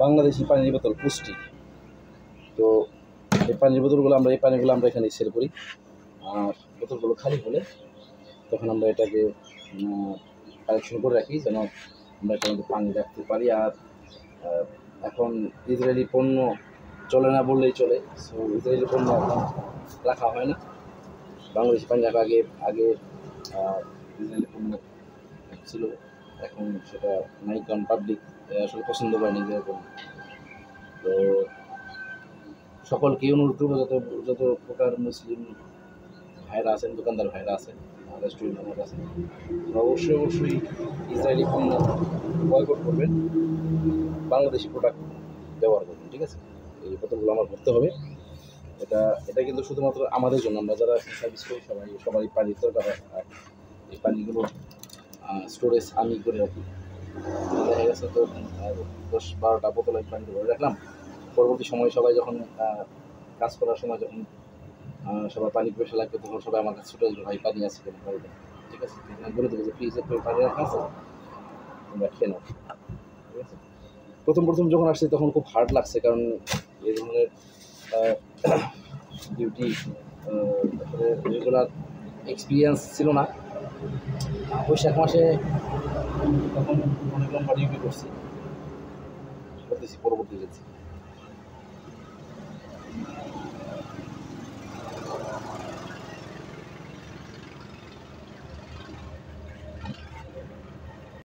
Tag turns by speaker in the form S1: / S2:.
S1: বাংলাদেশি পানির বোতল পুষ্টি। তো এই পানিগুলো আমরা এখানে সেল করি। আর বোতলগুলো খালি হলে তখন আমরা এটাকে কালেকশন করে রাখি, যেন আমরা এটার মধ্যে পানি রাখতে পারি। আর এখন ইসরায়েলি পণ্য চলে না বললেই চলে। সো ইসরায়েলি পণ্য এখন রাখা হয় না, বাংলাদেশি পানি রাখা আগে ইসরায়েলি পণ্য ছিল, এখন সেটা নাই, কারণ পাবলিক আসলে পছন্দ করেনি যেরকম। তো সকলকেই অনুরোধ করবো, যত প্রকার মুসলিম ভাইরা আছেন, দোকানদার ভাইরা আছেন, রেস্টুরেন্ট ওনার আছেন, অবশ্যই ইসরায়েলি পণ্য বয়কট করবেন, বাংলাদেশি প্রোডাক্ট ব্যবহার করবেন। ঠিক আছে, এই বোতলগুলো আমার করতে হবে। এটা কিন্তু শুধুমাত্র আমাদের জন্য, আমরা যারা সার্ভিস করি সবারই পানির দরকার হয়। আর এই পানিগুলো স্টোরেজ আমি করে রাখি। দেখা গেছে তো 10-12টা বোতল আমি পানি করে রাখলাম, পরবর্তী সময় সবাই যখন কাজ করার সময় যখন সবার পানি পিপাসা লাগবে, তখন সবাই আমার কাছে ছুটে আসবে, ভাই পানি আছে কেন পানিটা। ঠিক আছে, বলে দেবো যে ফ্রিজে পানি রাখা আছে, তোমরা খেয়ে নাও। ঠিক আছে, প্রথম যখন আসছে তখন খুব হার্ড লাগছে, কারণ এই ধরনের ডিউটি আসলে রেগুলার এক্সপিরিয়েন্স ছিল না। বৈশাখ মাসে তখন অনেক লম্বা ডিউটি করতেছি পরবর্তী যেতে।